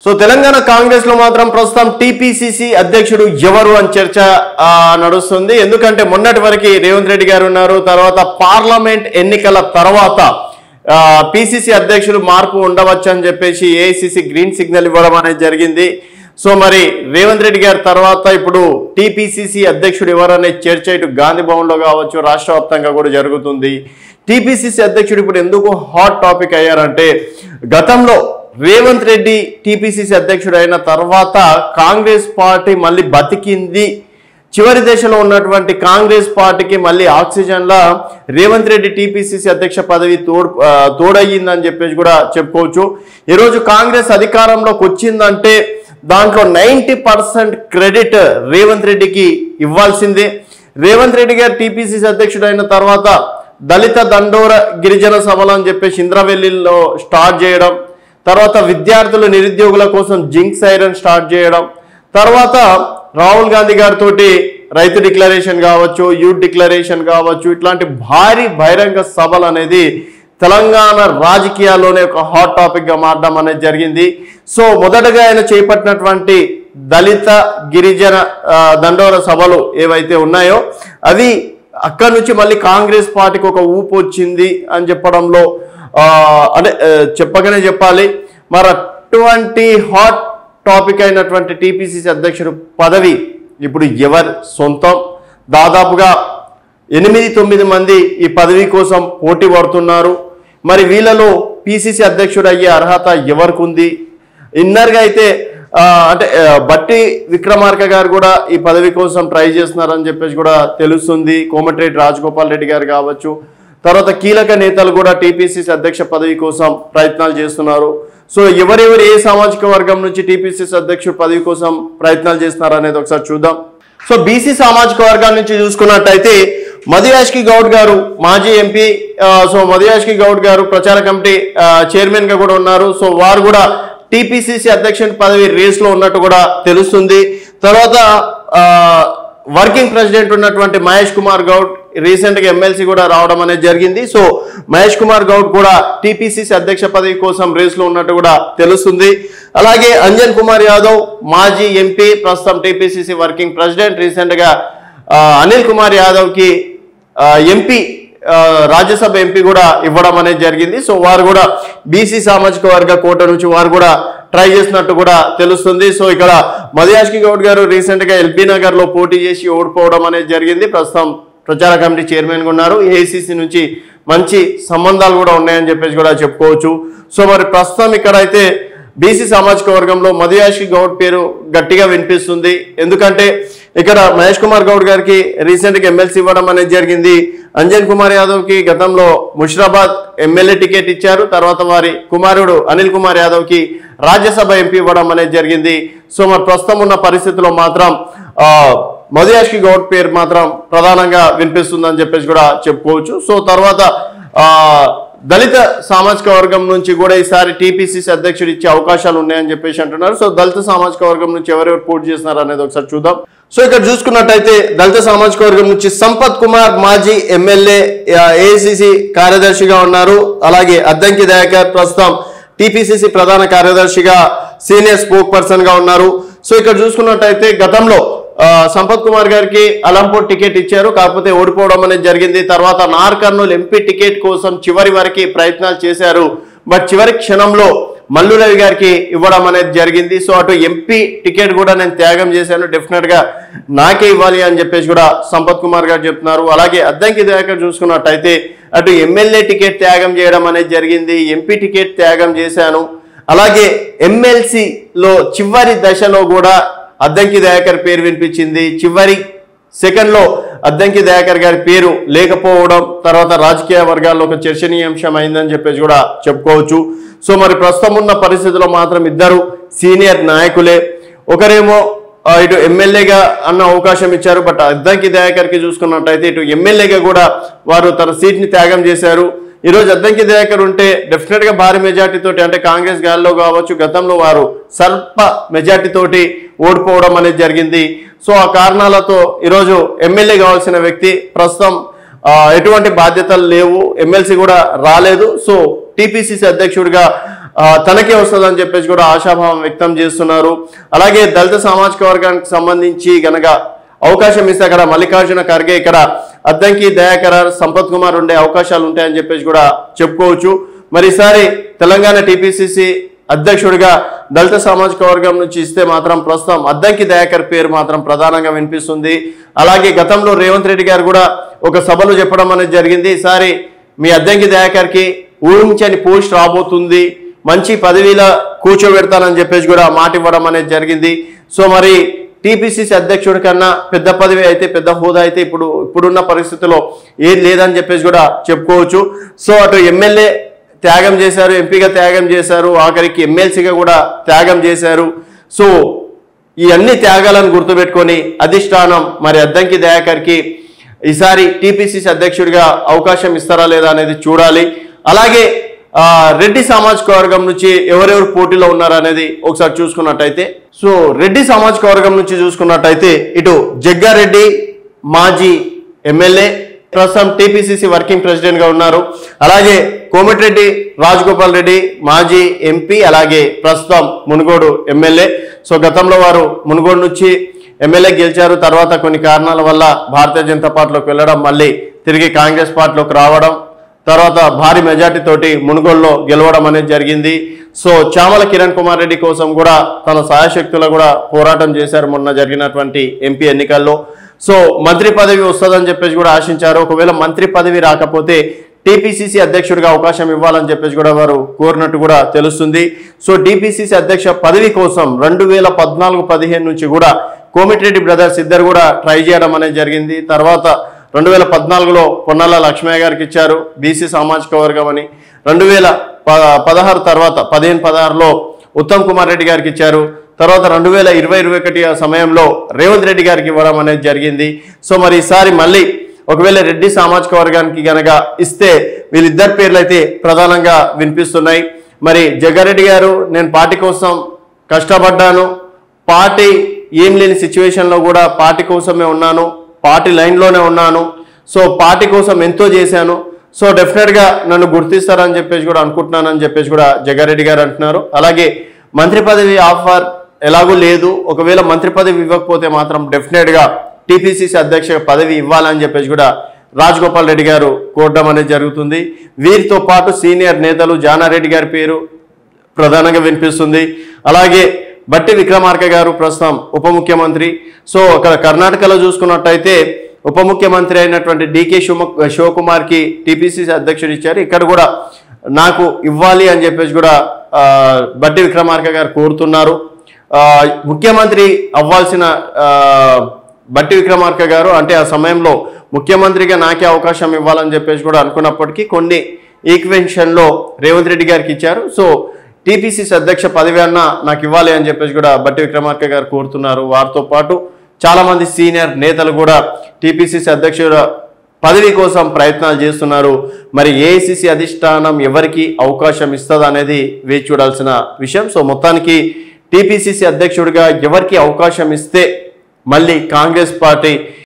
So Telangana Congress లో మాత్రం ప్రస్తుతం టీపీసీసీ అధ్యక్షుడు ఎవరు అని చర్చ నడుస్తుంది. ఎందుకంటే మొన్నటి వరకు రేవంత్ రెడ్డి గారు ఉన్నారు. తర్వాత పార్లమెంట్ ఎన్నికల తర్వాత పీసీసీ అధ్యక్షుడు మార్పు ఉండవచ్చు అని చెప్పేసి ఏఐసీసీ గ్రీన్ సిగ్నల్ ఇవ్వడం అనేది జరిగింది. సో మరి రేవంత్ రెడ్డి గారి తర్వాత ఇప్పుడు టీపీసీసీ అధ్యక్షుడు ఎవరనే చర్చ ఇటు గాంధీ భవన్ లో కావచ్చు రాష్ట్ర వ్యాప్తంగా కూడా జరుగుతుంది. టీపీసీసీ అధ్యక్షుడు ఇప్పుడు ఎందుకు హాట్ టాపిక్ అయ్యారంటే గతంలో రేవంత్ రెడ్డి టీపీసీసీ అధ్యక్షుడు అయిన తర్వాత కాంగ్రెస్ పార్టీ మళ్ళీ బతికింది. చివరి దశలో ఉన్నటువంటి కాంగ్రెస్ పార్టీకి మళ్ళీ ఆక్సిజన్లా రేవంత్ రెడ్డి టీపీసీసీ అధ్యక్ష పదవి తోడయ్యిందని చెప్పేసి కూడా చెప్పుకోవచ్చు. ఈరోజు కాంగ్రెస్ అధికారంలోకి వచ్చిందంటే దాంట్లో 90% క్రెడిట్ రేవంత్ రెడ్డికి ఇవ్వాల్సిందే. రేవంత్ రెడ్డి గారు టీపీసీసీ అధ్యక్షుడు అయిన తర్వాత దళిత దండోర గిరిజన సభలు అని చెప్పేసి ఇంద్రవెల్లిలో స్టార్ట్ చేయడం, తర్వాత విద్యార్థులు నిరుద్యోగుల కోసం జింక్ సైరన్ స్టార్ట్ చేయడం, తర్వాత రాహుల్ గాంధీ గారితో రైతు డిక్లరేషన్ కావచ్చు, యూత్ డిక్లరేషన్ కావచ్చు, ఇట్లాంటి భారీ బహిరంగ సభలు అనేది తెలంగాణ రాజకీయాల్లోనే ఒక హాట్ టాపిక్ గా మారడం అనేది జరిగింది. సో మొదటగా ఆయన చేపట్టినటువంటి దళిత గిరిజన దండోర సభలు ఏవైతే ఉన్నాయో అవి అక్కడి నుంచి మళ్ళీ కాంగ్రెస్ పార్టీకి ఒక ఊపు వచ్చింది అని చెప్పడంలో అంటే చెప్పగానే చెప్పాలి. మరి అటువంటి హాట్ టాపిక్ అయినటువంటి టీపీసీసీ అధ్యక్షుడు పదవి ఇప్పుడు ఎవరి సొంతం? దాదాపుగా 8-9 మంది ఈ పదవి కోసం పోటీ పడుతున్నారు. మరి వీళ్ళలో పీసీసీ అధ్యక్షుడు అయ్యే అర్హత ఎవరికి ఉంది? ఇన్నర్గా అయితే అంటే బట్టి విక్రమార్క గారు కూడా ఈ పదవి కోసం ట్రై చేస్తున్నారని చెప్పేసి కూడా తెలుస్తుంది. కోమటిరెడ్డి రాజగోపాల్ రెడ్డి గారు కావచ్చు, తర్వాత కీలక నేతలు కూడా టీపీసీసీ అధ్యక్ష పదవి కోసం ప్రయత్నాలు చేస్తున్నారు. సో ఎవరెవరు ఏ సామాజిక వర్గం నుంచి టీపీసీసీ అధ్యక్షుడు పదవి కోసం ప్రయత్నాలు చేస్తున్నారు అనేది ఒకసారి చూద్దాం. సో బీసీ సామాజిక వర్గాల నుంచి చూసుకున్నట్టయితే మధుయాష్కి గౌడ్ గారు మాజీ ఎంపీ. సో మధుయాష్కి గౌడ్ గారు ప్రచార కమిటీ చైర్మన్ గా కూడా ఉన్నారు. సో వారు కూడా టీపీసీసీ అధ్యక్షుడి పదవి రేస్ లో ఉన్నట్టు కూడా తెలుస్తుంది. తర్వాత వర్కింగ్ ప్రెసిడెంట్ ఉన్నటువంటి మహేష్ కుమార్ గౌడ్ రీసెంట్ గా ఎమ్మెల్సీ కూడా రావడం అనేది జరిగింది. సో మహేష్ కుమార్ గౌడ్ కూడా టీపీసీసీ అధ్యక్ష పదవి కోసం రేస్ లో ఉన్నట్టు కూడా తెలుస్తుంది. అలాగే అంజన్ కుమార్ యాదవ్ మాజీ ఎంపీ, ప్రస్తుతం టీపీసీసీ వర్కింగ్ ప్రెసిడెంట్. రీసెంట్ గా అనిల్ కుమార్ యాదవ్ కి ఎంపీ రాజ్యసభ ఎంపీ కూడా ఇవ్వడం అనేది జరిగింది. సో వారు కూడా బీసీ సామాజిక వర్గ కోట నుంచి వారు కూడా ట్రై చేసినట్టు కూడా తెలుస్తుంది. సో ఇక్కడ మధుయాష్కి గౌడ్ గారు రీసెంట్ గా ఎల్బీ నగర్ లో పోటీ చేసి ఓడిపోవడం అనేది జరిగింది. ప్రస్తుతం ప్రచార కమిటీ చైర్మన్ గా ఉన్నారు. ఏఐసీసీ నుంచి మంచి సంబంధాలు కూడా ఉన్నాయని చెప్పేసి కూడా చెప్పుకోవచ్చు. సో మరి ప్రస్తుతం ఇక్కడైతే బీసీ సామాజిక వర్గంలో మధుయాష్కి గౌడ్ పేరు గట్టిగా వినిపిస్తుంది. ఎందుకంటే ఇక్కడ మహేష్ కుమార్ గౌడ్ గారికి రీసెంట్ గా ఎమ్మెల్సీ ఇవ్వడం అనేది జరిగింది. అంజన్ కుమార్ యాదవ్ కి గతంలో ముషిరాబాద్ ఎమ్మెల్యే టికెట్ ఇచ్చారు. తర్వాత వారి కుమారుడు అనిల్ కుమార్ యాదవ్ కి రాజ్యసభ ఎంపీ ఇవ్వడం అనేది జరిగింది. సో మరి ప్రస్తుతం ఉన్న పరిస్థితుల్లో మాత్రం మధుయాష్కి గౌడ్ పేరు మాత్రం ప్రధానంగా వినిపిస్తుందని చెప్పేసి కూడా చెప్పుకోవచ్చు. సో తర్వాత దళిత సామాజిక వర్గం నుంచి కూడా ఈసారి టీపీసీసీ అధ్యక్షుడు ఇచ్చే అవకాశాలు ఉన్నాయని చెప్పేసి అంటున్నారు. సో దళిత సామాజిక వర్గం నుంచి ఎవరెవరు పోటీ చేస్తున్నారు అనేది ఒకసారి చూద్దాం. సో ఇక్కడ చూసుకున్నట్టయితే దళిత సామాజిక వర్గం నుంచి సంపత్ కుమార్ మాజీ ఎమ్మెల్యే ఏఐసీసీ కార్యదర్శిగా ఉన్నారు. అలాగే అద్దంకి దయాకర్ ప్రస్తుతం టీపీసీసీ ప్రధాన కార్యదర్శిగా సీనియర్ స్పోక్ పర్సన్ గా ఉన్నారు. సో ఇక్కడ చూసుకున్నట్టయితే గతంలో సంపత్ కుమార్ గారికి అలంపూర్ టికెట్ ఇచ్చారు, కాకపోతే ఓడిపోవడం అనేది జరిగింది. తర్వాత నార్ కర్నూలు ఎంపీ టికెట్ కోసం చివరి వరకు ప్రయత్నాలు చేశారు. బట్ చివరి క్షణంలో మల్లు రవి గారికి ఇవ్వడం అనేది జరిగింది. సో అటు ఎంపీ టికెట్ కూడా నేను త్యాగం చేశాను, డెఫినెట్ గా నాకే ఇవ్వాలి అని చెప్పేసి కూడా సంపత్ కుమార్ గారు చెప్తున్నారు. అలాగే అద్దంకి దయాకర్ చూసుకున్నట్టయితే అటు ఎమ్మెల్యే టికెట్ త్యాగం చేయడం అనేది జరిగింది, ఎంపీ టికెట్ త్యాగం చేశాను. అలాగే ఎమ్మెల్సీలో చివరి దశలో కూడా అద్దంకి దయాకర్ పేరు వినిపించింది. చివరి సెకండ్ లో అద్దంకి దయాకర్ గారి పేరు లేకపోవడం తర్వాత రాజకీయ వర్గాల్లో ఒక చర్చనీయాంశం అయిందని చెప్పేసి కూడా చెప్పుకోవచ్చు. సో మరి ప్రస్తుతం ఉన్న పరిస్థితుల్లో మాత్రం ఇద్దరు సీనియర్ నాయకులే. ఒకరేమో ఇటు ఎమ్మెల్యేగా అన్న అవకాశం ఇచ్చారు, బట్ అద్దంకి దయాకర్ కి చూసుకున్నట్టయితే ఇటు ఎమ్మెల్యేగా కూడా వారు తన సీట్ ని త్యాగం చేశారు. ఈ రోజు అద్దంకి దయాకర్ ఉంటే డెఫినెట్ గా భారీ మెజార్టీ తోటి అంటే కాంగ్రెస్ గాల్లో కావచ్చు గతంలో వారు స్వల్ప మెజార్టీ తోటి ఓడిపోవడం అనేది జరిగింది. సో ఆ కారణాలతో ఈరోజు ఎమ్మెల్యే కావాల్సిన వ్యక్తి ప్రస్తుతం ఎటువంటి బాధ్యతలు లేవు, ఎమ్మెల్సీ కూడా రాలేదు. సో టీపీసీసీ అధ్యక్షుడిగా తనకే వస్తుందని చెప్పేసి కూడా ఆశాభావం వ్యక్తం చేస్తున్నారు. అలాగే దళిత సామాజిక వర్గానికి సంబంధించి గనక అవకాశం ఇస్తే అక్కడ మల్లికార్జున ఖర్గే, ఇక్కడ అద్దంకి దయాకర్, సంపత్ కుమార్ ఉండే అవకాశాలు ఉంటాయని చెప్పేసి కూడా చెప్పుకోవచ్చు. మరి ఈసారి తెలంగాణ టీపీసీసీ అధ్యక్షుడిగా దళిత సామాజిక వర్గం నుంచి ఇస్తే మాత్రం ప్రస్తుతం అద్దంకి దయాకర్ పేరు మాత్రం ప్రధానంగా వినిపిస్తుంది. అలాగే గతంలో రేవంత్ రెడ్డి గారు కూడా ఒక సభలో చెప్పడం అనేది జరిగింది, ఈసారి మీ అద్దంకి దయాకర్కి ఊహించని పోస్ట్ రాబోతుంది, మంచి పదవిలో కూర్చోబెడతానని చెప్పేసి కూడా మాట ఇవ్వడం అనేది జరిగింది. సో మరి టీపీసీసీ అధ్యక్షుడి కన్నా పెద్ద పదవి అయితే, పెద్ద హోదా అయితే ఇప్పుడున్న పరిస్థితుల్లో ఏది లేదని చెప్పేసి కూడా చెప్పుకోవచ్చు. సో అటు ఎమ్మెల్యే త్యాగం చేశారు, ఎంపీగా త్యాగం చేశారు, ఆఖరికి ఎమ్మెల్సీగా కూడా త్యాగం చేశారు. సో ఈ అన్ని త్యాగాలను గుర్తుపెట్టుకొని అధిష్టానం మరి అద్దంకి దయాకర్కి ఈసారి టీపీసీసీ అధ్యక్షుడిగా అవకాశం ఇస్తారా లేదా అనేది చూడాలి. అలాగే రెడ్డి సామాజిక వర్గం నుంచి ఎవరెవరు పోటీలో ఉన్నారా అనేది ఒకసారి చూసుకున్నట్టయితే, సో రెడ్డి సామాజిక వర్గం నుంచి చూసుకున్నట్టయితే ఇటు జగ్గారెడ్డి మాజీ ఎమ్మెల్యే, ప్రస్తుతం టీపీసీసీ వర్కింగ్ ప్రెసిడెంట్ గా ఉన్నారు. అలాగే కోమటిరెడ్డి రాజగోపాల్ రెడ్డి మాజీ ఎంపీ, అలాగే ప్రస్తుతం మునుగోడు ఎమ్మెల్యే. సో గతంలో వారు మునుగోడు నుంచి ఎమ్మెల్యే గెలిచారు, తర్వాత కొన్ని కారణాల వల్ల భారతీయ జనతా పార్టీలోకి వెళ్ళడం, మళ్ళీ తిరిగి కాంగ్రెస్ పార్టీలోకి రావడం, తర్వాత భారీ మెజార్టీ తోటి మునుగోడులో గెలవడం అనేది జరిగింది. సో చామల కిరణ్ కుమార్ రెడ్డి కోసం కూడా తన సాయశక్తులు కూడా పోరాటం చేశారు మొన్న జరిగినటువంటి ఎంపీ ఎన్నికల్లో. సో మంత్రి పదవి వస్తుందని చెప్పేసి కూడా ఆశించారు. ఒకవేళ మంత్రి పదవి రాకపోతే టీపీసీసీ అధ్యక్షుడిగా అవకాశం ఇవ్వాలని చెప్పేసి కూడా వారు కోరినట్టు కూడా తెలుస్తుంది. సో టీపీసీసీ అధ్యక్ష పదవి కోసం 2014-15 నుంచి కూడా కోమటిరెడ్డి బ్రదర్స్ ఇద్దరు కూడా ట్రై చేయడం అనేది జరిగింది. తర్వాత 2014లో పొన్నాల లక్ష్మయ్య గారికి ఇచ్చారు బీసీ సామాజిక వర్గం అని. 2016 తర్వాత 15-16లో ఉత్తమ్ కుమార్ రెడ్డి గారికి ఇచ్చారు. తర్వాత 2020-21 సమయంలో రేవంత్ రెడ్డి గారికి ఇవ్వడం అనేది జరిగింది. సో మరి ఈసారి మళ్ళీ ఒకవేళ రెడ్డి సామాజిక వర్గానికి గనక ఇస్తే వీళ్ళిద్దరి పేర్లు అయితే ప్రధానంగా వినిపిస్తున్నాయి. మరి జగ్గారెడ్డి గారు, నేను పార్టీ కోసం కష్టపడ్డాను, పార్టీ ఏం లేని సిచ్యువేషన్లో కూడా పార్టీ కోసమే ఉన్నాను, పార్టీ లైన్లోనే ఉన్నాను, సో పార్టీ కోసం ఎంతో చేశాను, సో డెఫినెట్గా నన్ను గుర్తిస్తారని చెప్పేసి కూడా అనుకుంటున్నానని చెప్పేసి కూడా జగ్గారెడ్డి గారు అంటున్నారు. అలాగే మంత్రి పదవి ఆఫర్ ఎలాగూ లేదు, ఒకవేళ మంత్రి పదవి ఇవ్వకపోతే మాత్రం డెఫినెట్గా టీపీసీసీ అధ్యక్ష పదవి ఇవ్వాలని చెప్పేసి కూడా రాజగోపాల్ రెడ్డి గారు కోరడం అనేది జరుగుతుంది. వీరితో పాటు సీనియర్ నేతలు జానారెడ్డి గారి పేరు ప్రధానంగా వినిపిస్తుంది. అలాగే బట్టి విక్రమార్క గారు ప్రస్తుతం ఉప ముఖ్యమంత్రి. సో అక్కడ కర్ణాటకలో చూసుకున్నట్టయితే ఉప ముఖ్యమంత్రి అయినటువంటి డికే శివకుమార్కి టీపీసీసీ అధ్యక్షుడు ఇచ్చారు. ఇక్కడ కూడా నాకు ఇవ్వాలి అని చెప్పేసి కూడా బట్టి విక్రమార్క గారు కోరుతున్నారు. ముఖ్యమంత్రి అవ్వాల్సిన బట్టి విక్రమార్క గారు అంటే ఆ సమయంలో ముఖ్యమంత్రిగా నాకే అవకాశం ఇవ్వాలని చెప్పేసి కూడా అనుకున్నప్పటికీ కొన్ని ఈక్వెన్షన్లో రేవంత్ రెడ్డి గారికి ఇచ్చారు. సో టీపీసీసీ అధ్యక్ష పదవి అన్నా నాకు ఇవ్వాలి అని చెప్పేసి కూడా బట్టి విక్రమార్క గారు కోరుతున్నారు. వారితో పాటు చాలా మంది సీనియర్ నేతలు కూడా టీపీసీసీ అధ్యక్షుడు పదవి కోసం ప్రయత్నాలు చేస్తున్నారు. మరి ఏఐసీసీ అధిష్టానం ఎవరికి అవకాశం ఇస్తుంది అనేది వేచి చూడాల్సిన విషయం. సో మొత్తానికి టీపీసీసీ అధ్యక్షుడిగా ఎవరికి అవకాశం ఇస్తే మళ్ళీ కాంగ్రెస్ పార్టీ